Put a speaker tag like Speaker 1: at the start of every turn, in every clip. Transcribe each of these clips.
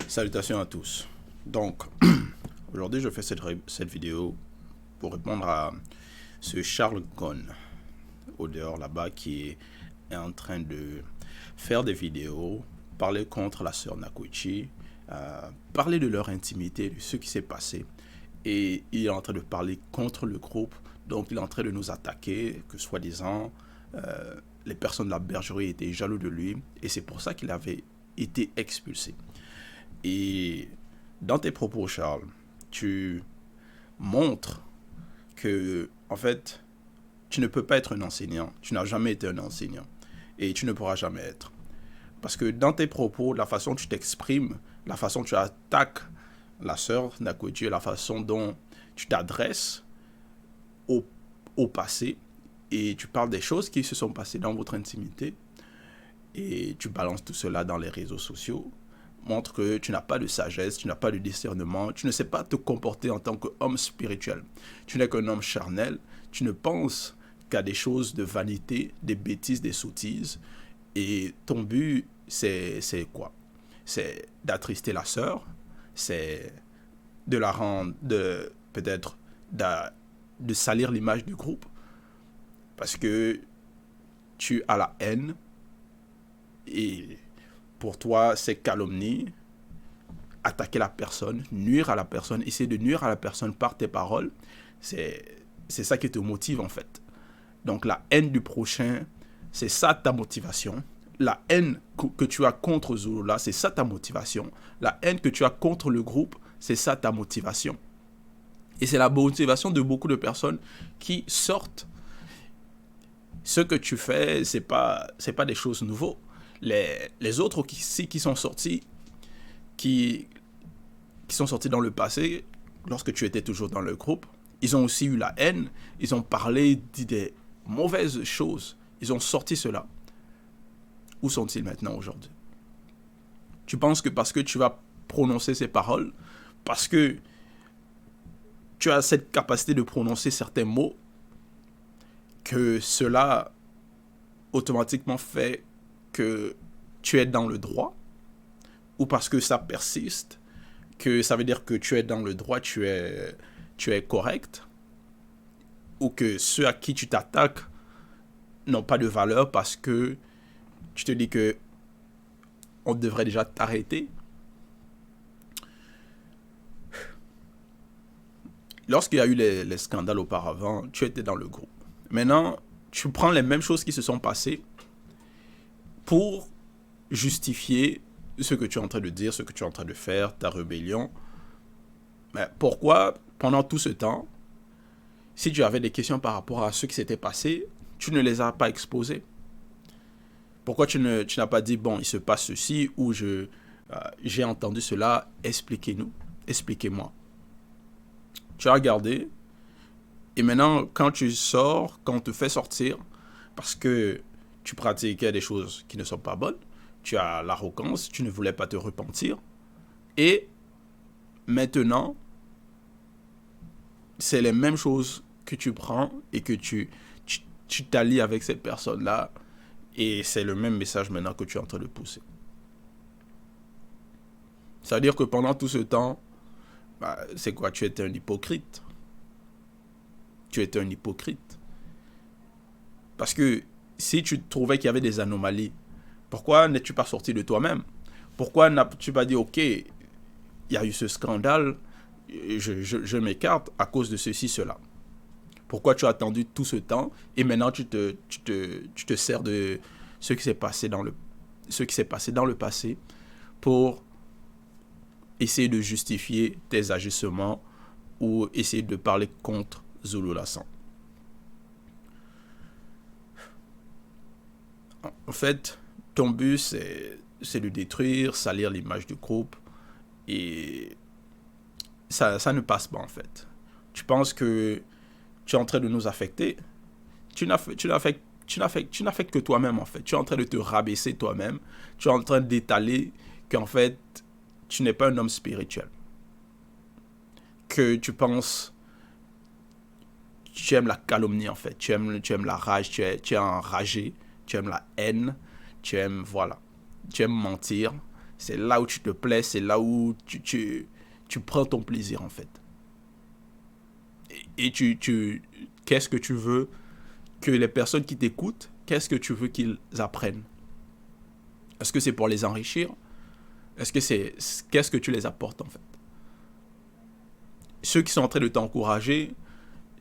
Speaker 1: Salutations à tous. Donc, aujourd'hui, je fais cette vidéo pour répondre à ce Charles Ghosn, au dehors là-bas, qui est en train de faire des vidéos, parler contre la sœur Nakoichi, parler de leur intimité, de ce qui s'est passé. Et il est en train de parler contre le groupe, donc il est en train de nous attaquer, que soi-disant, les personnes de la bergerie étaient jaloux de lui, et c'est pour ça qu'il avait été expulsé. Et dans tes propos, Charles, tu montres que, en fait, tu ne peux pas être un enseignant. Tu n'as jamais été un enseignant. Et tu ne pourras jamais être. Parce que dans tes propos, la façon dont tu t'exprimes, la façon dont tu attaques la sœur Nakoichi, la façon dont tu t'adresses au, au passé, et tu parles des choses qui se sont passées dans votre intimité, et tu balances tout cela dans les réseaux sociaux, montre que tu n'as pas de sagesse, tu n'as pas de discernement, tu ne sais pas te comporter en tant qu'homme spirituel. Tu n'es qu'un homme charnel, tu ne penses qu'à des choses de vanité, des bêtises, des sottises. Et ton but, c'est quoi? C'est d'attrister la sœur, c'est de la rendre, peut-être de salir l'image du groupe, parce que tu as la haine et pour toi, c'est calomnie, attaquer la personne, nuire à la personne, essayer de nuire à la personne par tes paroles, c'est ça qui te motive en fait. Donc la haine du prochain, c'est ça ta motivation. La haine que tu as contre Zolola, c'est ça ta motivation. La haine que tu as contre le groupe, c'est ça ta motivation. Et c'est la motivation de beaucoup de personnes qui sortent. Ce que tu fais, c'est pas des choses nouvelles. Les autres qui sont sortis, qui sont sortis dans le passé, lorsque tu étais toujours dans le groupe, ils ont aussi eu la haine, ils ont parlé, dit des mauvaises choses, ils ont sorti cela. Où sont-ils maintenant aujourd'hui? Tu penses que parce que tu vas prononcer ces paroles, parce que tu as cette capacité de prononcer certains mots, que cela automatiquement fait que tu es dans le droit, ou parce que ça persiste, que ça veut dire que tu es dans le droit, tu es correct, ou que ceux à qui tu t'attaques n'ont pas de valeur parce que tu te dis que on devrait déjà t'arrêter. Lorsqu'il y a eu les scandales auparavant, tu étais dans le groupe. Maintenant, tu prends les mêmes choses qui se sont passées pour justifier ce que tu es en train de dire, ce que tu es en train de faire, ta rébellion. Mais pourquoi, pendant tout ce temps, si tu avais des questions par rapport à ce qui s'était passé, tu ne les as pas exposées? Pourquoi tu n'as pas dit, bon, il se passe ceci, ou j'ai entendu cela, expliquez-nous, expliquez-moi. Tu as regardé, et maintenant, quand tu sors, quand on te fait sortir, parce que tu pratiquais des choses qui ne sont pas bonnes, tu as l'arrogance, tu ne voulais pas te repentir, et maintenant, c'est les mêmes choses que tu prends et que tu t'allies avec cette personne-là, et c'est le même message maintenant que tu es en train de pousser. Ça veut dire que pendant tout ce temps, c'est quoi? Tu étais un hypocrite. Tu étais un hypocrite. Parce que si tu trouvais qu'il y avait des anomalies, pourquoi n'es-tu pas sorti de toi-même? Pourquoi n'as-tu pas dit, ok, il y a eu ce scandale, je m'écarte à cause de ceci, cela? Pourquoi tu as attendu tout ce temps et maintenant tu te sers de ce qui s'est passé dans le passé pour essayer de justifier tes agissements ou essayer de parler contre Zolola San? En fait, ton but, c'est de détruire, salir l'image du groupe. Et ça ne passe pas, en fait. Tu penses que tu es en train de nous affecter. Tu n'affectes que toi-même, en fait. Tu es en train de te rabaisser toi-même. Tu es en train d'étaler qu'en fait, tu n'es pas un homme spirituel. Que tu penses... Tu aimes la calomnie, en fait. Tu aimes la rage. Tu es enragé. Tu aimes la haine. Tu aimes, voilà. Tu aimes mentir. C'est là où tu te plais, c'est là où tu prends ton plaisir en fait. Et qu'est-ce que tu veux que les personnes qui t'écoutent, qu'est-ce que tu veux qu'ils apprennent? Est-ce que c'est pour les enrichir? Qu'est-ce que tu les apportes en fait? Ceux qui sont en train de t'encourager,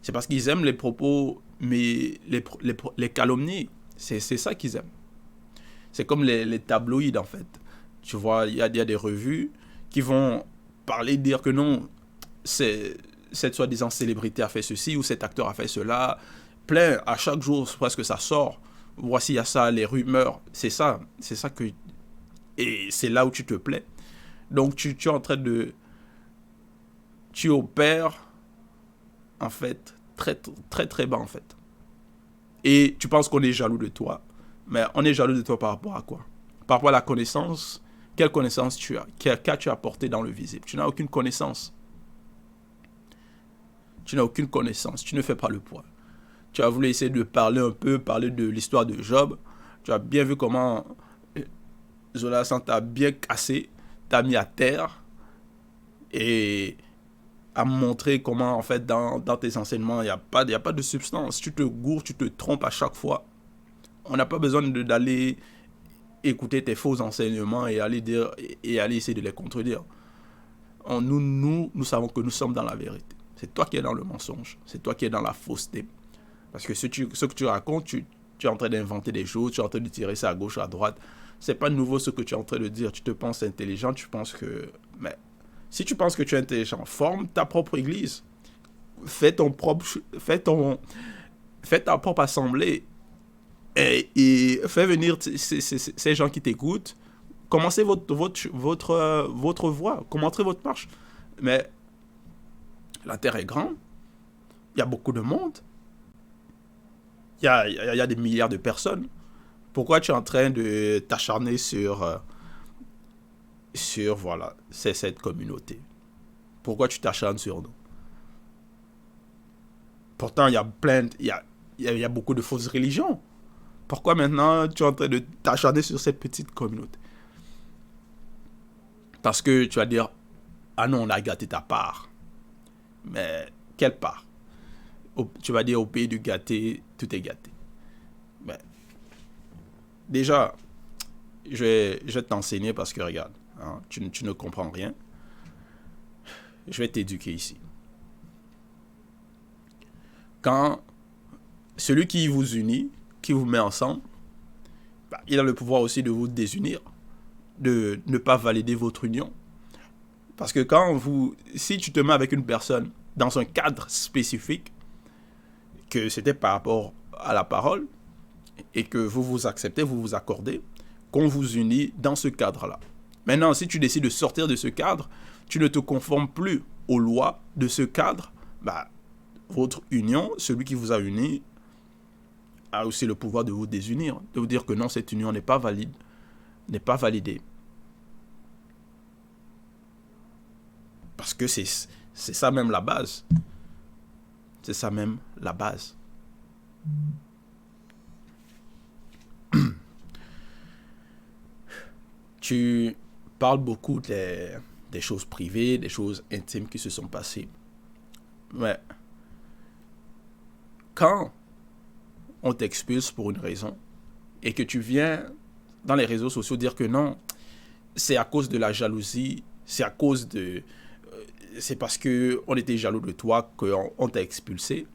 Speaker 1: c'est parce qu'ils aiment les propos, mais les calomnies, c'est ça qu'ils aiment. C'est comme les tabloïds en fait. Tu vois, il y a des revues qui vont parler, dire que non, cette soi-disant célébrité a fait ceci ou cet acteur a fait cela. Plein, à chaque jour, presque ça sort. Voici, il y a ça, les rumeurs. C'est ça que... Et c'est là où tu te plais. Donc, tu es en train de... Tu opères, en fait, très, très, très bas, en fait. Et tu penses qu'on est jaloux de toi. Mais on est jaloux de toi par rapport à quoi? Par rapport à la connaissance. Quelle connaissance tu as? Qu'as-tu apporté dans le visible? Tu n'as aucune connaissance. Tu n'as aucune connaissance. Tu ne fais pas le poids. Tu as voulu essayer de parler un peu, parler de l'histoire de Job. Tu as bien vu comment Jonathan t'a bien cassé, t'a mis à terre et a montré comment, en fait, dans tes enseignements, il n'y a pas de substance. Tu te gourres, tu te trompes à chaque fois. On n'a pas besoin d'aller écouter tes faux enseignements et aller essayer de les contredire. Nous savons que nous sommes dans la vérité. C'est toi qui es dans le mensonge. C'est toi qui es dans la fausseté. Parce que ce que tu racontes, tu es en train d'inventer des choses, tu es en train de tirer ça à gauche, à droite. C'est pas nouveau ce que tu es en train de dire. Tu te penses intelligent, tu penses que... Mais si tu penses que tu es intelligent, forme ta propre église. Fais ta propre assemblée. Et fais venir ces gens qui t'écoutent. Commencez votre voie. Commencez votre marche. Mais la terre est grande. Il y a beaucoup de monde. Il y a des milliards de personnes. Pourquoi tu es en train de t'acharner sur voilà, c'est cette communauté? Pourquoi tu t'acharnes sur nous? Pourtant, il y a beaucoup de fausses religions. Pourquoi maintenant tu es en train de t'acharner sur cette petite communauté? Parce que tu vas dire, ah non, on a gâté ta part. Mais quelle part? Tu vas dire, au pays du gâté, tout est gâté. Mais déjà, je vais t'enseigner parce que regarde, hein, tu ne comprends rien. Je vais t'éduquer ici. Quand celui qui vous unit, qui vous met ensemble, il a le pouvoir aussi de vous désunir, de ne pas valider votre union. Parce que si tu te mets avec une personne dans un cadre spécifique, que c'était par rapport à la parole, et que vous vous acceptez, vous vous accordez, qu'on vous unit dans ce cadre-là. Maintenant, si tu décides de sortir de ce cadre, tu ne te conformes plus aux lois de ce cadre, votre union, celui qui vous a uni, a aussi le pouvoir de vous désunir, de vous dire que non, cette union n'est pas valide, n'est pas validée. Parce que c'est ça même la base. C'est ça même la base. Tu parles beaucoup des choses privées, des choses intimes qui se sont passées. Mais quand on t'expulse pour une raison et que tu viens dans les réseaux sociaux dire que non, c'est à cause de la jalousie, c'est à cause de... c'est parce qu'on était jaloux de toi qu'on t'a expulsé.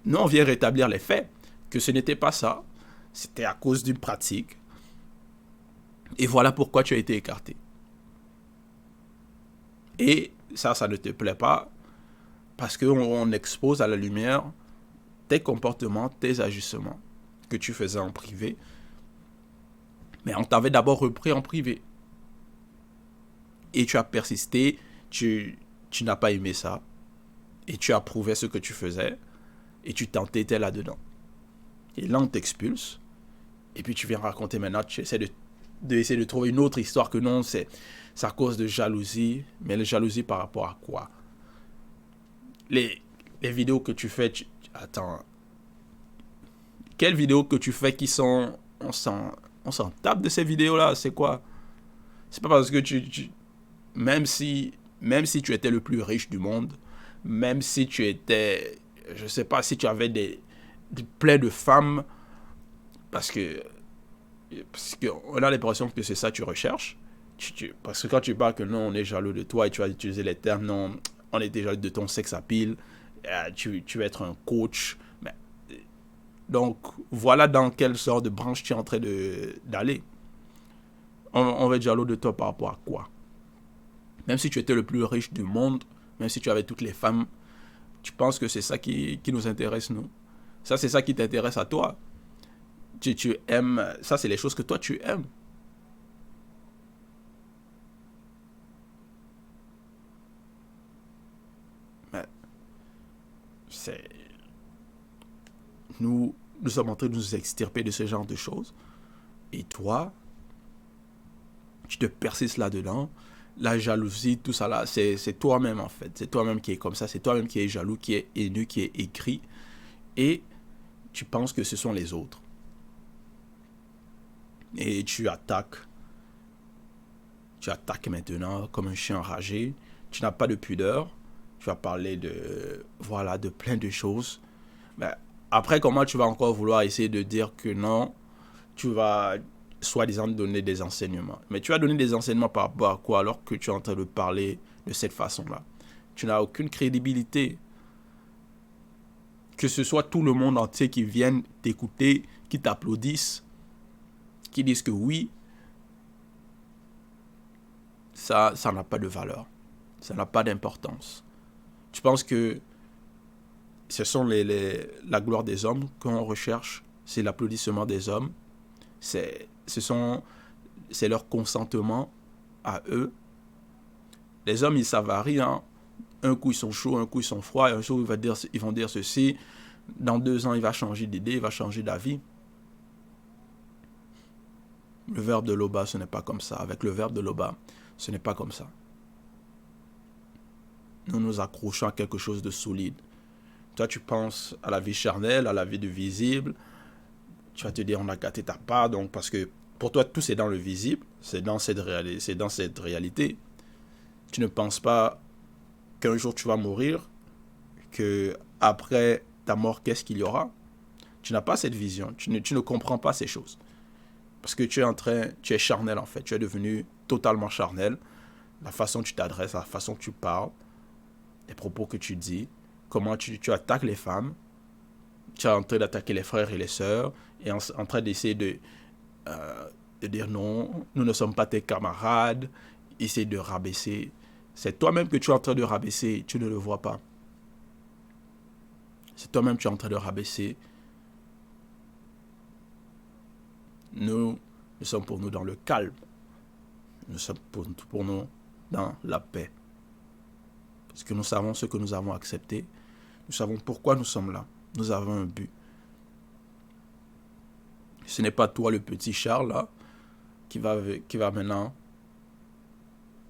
Speaker 1: Nous, on vient rétablir les faits, que ce n'était pas ça, c'était à cause d'une pratique. Et voilà pourquoi tu as été écarté. Et ça ne te plaît pas, parce qu'on expose à la lumière tes comportements, tes ajustements que tu faisais en privé. Mais on t'avait d'abord repris en privé. Et tu as persisté, tu n'as pas aimé ça. Et tu approuvais ce que tu faisais. Et tu t'entêtais là-dedans. Et là, on t'expulse. Et puis tu viens raconter maintenant, tu essaies essayer de trouver une autre histoire que non, c'est à cause de jalousie. Mais la jalousie par rapport à quoi? Les vidéos que tu fais, attends. Quelles vidéos que tu fais qui sont... On s'en tape de ces vidéos-là, c'est quoi? C'est pas parce que même si tu étais le plus riche du monde, même si tu étais, je sais pas, si tu avais plein de femmes, parce que on a l'impression que c'est ça que tu recherches. Parce que quand tu parles que non, on est jaloux de toi et tu vas utiliser les termes, non, on est déjà de ton sex appeal, tu vas être un coach. Mais, donc, voilà dans quelle sorte de branche tu es en train d'aller. On va être jaloux de toi par rapport à quoi? Même si tu étais le plus riche du monde, même si tu avais toutes les femmes, tu penses que c'est ça qui nous intéresse, nous? Ça, c'est ça qui t'intéresse à toi. Tu aimes, ça, c'est les choses que toi, tu aimes. Mais c'est... Nous sommes en train de nous extirper de ce genre de choses. Et toi, tu te persistes là-dedans. La jalousie, tout ça là, c'est toi-même en fait. C'est toi-même qui est comme ça. C'est toi-même qui est jaloux, qui est haineux, qui est écrit. Et tu penses que ce sont les autres. Et tu attaques. Tu attaques maintenant comme un chien enragé. Tu n'as pas de pudeur. Tu vas parler de plein de choses. Mais après, comment tu vas encore vouloir essayer de dire que non, tu vas soi-disant donner des enseignements. Mais tu vas donner des enseignements par rapport à quoi alors que tu es en train de parler de cette façon-là? Tu n'as aucune crédibilité. Que ce soit tout le monde entier qui vienne t'écouter, qui t'applaudissent, qui disent que oui, ça n'a pas de valeur. Ça n'a pas d'importance. Tu penses que ce sont la gloire des hommes qu'on recherche, c'est l'applaudissement des hommes, c'est leur consentement à eux. Les hommes, ils savent rien. Un coup, ils sont chauds, un coup, ils sont froids. Un jour, ils vont dire ceci. Dans 2 ans, il va changer d'idée, il va changer d'avis. Le verbe de Loba, ce n'est pas comme ça. Avec le verbe de Loba, ce n'est pas comme ça. Nous nous accrochons à quelque chose de solide. Toi, tu penses à la vie charnelle, à la vie du visible. Tu vas te dire, on a gâté ta part. Donc, parce que pour toi, tout c'est dans le visible. C'est dans cette réalité. Tu ne penses pas qu'un jour tu vas mourir, que après ta mort, qu'est-ce qu'il y aura? Tu n'as pas cette vision. Tu ne comprends pas ces choses. Parce que tu es charnel en fait. Tu es devenu totalement charnel. La façon dont tu t'adresses, la façon dont tu parles, les propos que tu dis, comment tu attaques les femmes, tu es en train d'attaquer les frères et les sœurs, et en train d'essayer de dire non, nous ne sommes pas tes camarades, essayer de rabaisser. C'est toi-même que tu es en train de rabaisser, tu ne le vois pas. C'est toi-même que tu es en train de rabaisser. Nous sommes pour nous dans le calme. Nous sommes pour nous dans la paix. Parce que nous savons ce que nous avons accepté. Nous savons pourquoi nous sommes là. Nous avons un but. Ce n'est pas toi, le petit Charles, là, qui va maintenant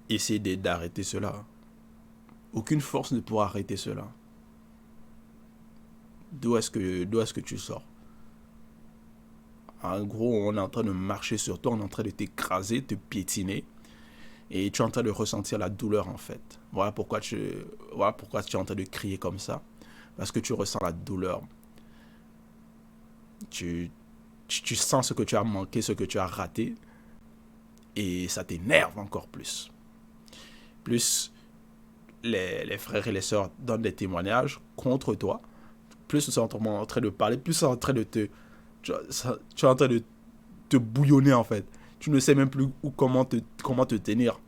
Speaker 1: essayer d'arrêter cela. Aucune force ne pourra arrêter cela. D'où est-ce que tu sors? En gros, on est en train de marcher sur toi, on est en train de t'écraser, te piétiner. Et tu es en train de ressentir la douleur, en fait. Voilà pourquoi tu es en train de crier comme ça. Parce que tu ressens la douleur. Tu sens ce que tu as manqué, ce que tu as raté. Et ça t'énerve encore plus. Plus les frères et les sœurs donnent des témoignages contre toi. Plus ils sont en train de parler, plus ils sont en train de tu es en train de te bouillonner en fait. Tu ne sais même plus comment te tenir.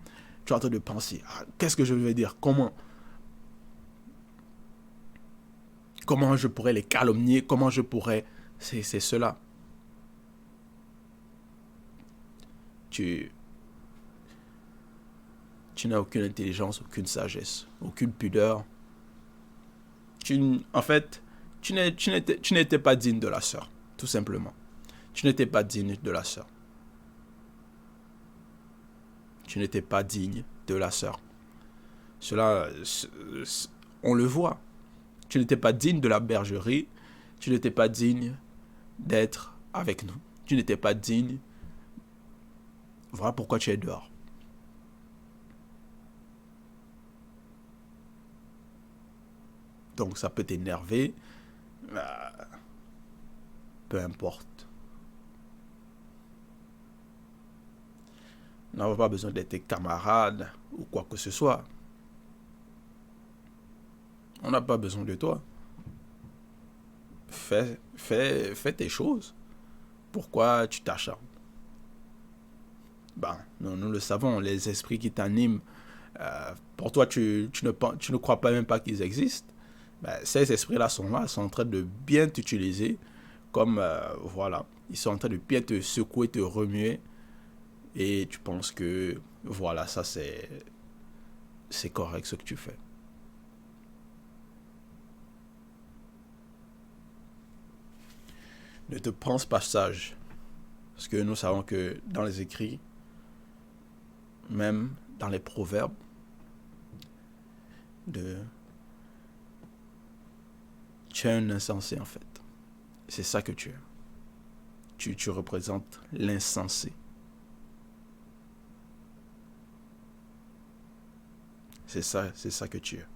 Speaker 1: Tu es en train de penser, qu'est-ce que je vais dire? Comment je pourrais les calomnier? Comment je pourrais... C'est cela. Tu n'as aucune intelligence, aucune sagesse, aucune pudeur. En fait, tu n'étais pas digne de la sœur, tout simplement. Tu n'étais pas digne de la sœur. Tu n'étais pas digne de la sœur. Cela, on le voit. Tu n'étais pas digne de la bergerie. Tu n'étais pas digne d'être avec nous. Tu n'étais pas digne. Voilà pourquoi tu es dehors. Donc ça peut t'énerver. Peu importe. On n'a pas besoin d'être tes camarades ou quoi que ce soit. On n'a pas besoin de toi. Fais tes choses. Pourquoi tu t'acharnes? Nous le savons, les esprits qui t'animent, pour toi, tu ne crois pas même pas qu'ils existent. Ces esprits-là sont là, sont en train de bien t'utiliser comme, voilà, ils sont en train de bien te secouer, te remuer, et tu penses que, voilà, ça c'est correct ce que tu fais. Ne te pense pas sage, parce que nous savons que dans les écrits, même dans les proverbes, tu es un insensé en fait. C'est ça que tu es. Tu représentes l'insensé. C'est ça que tu es.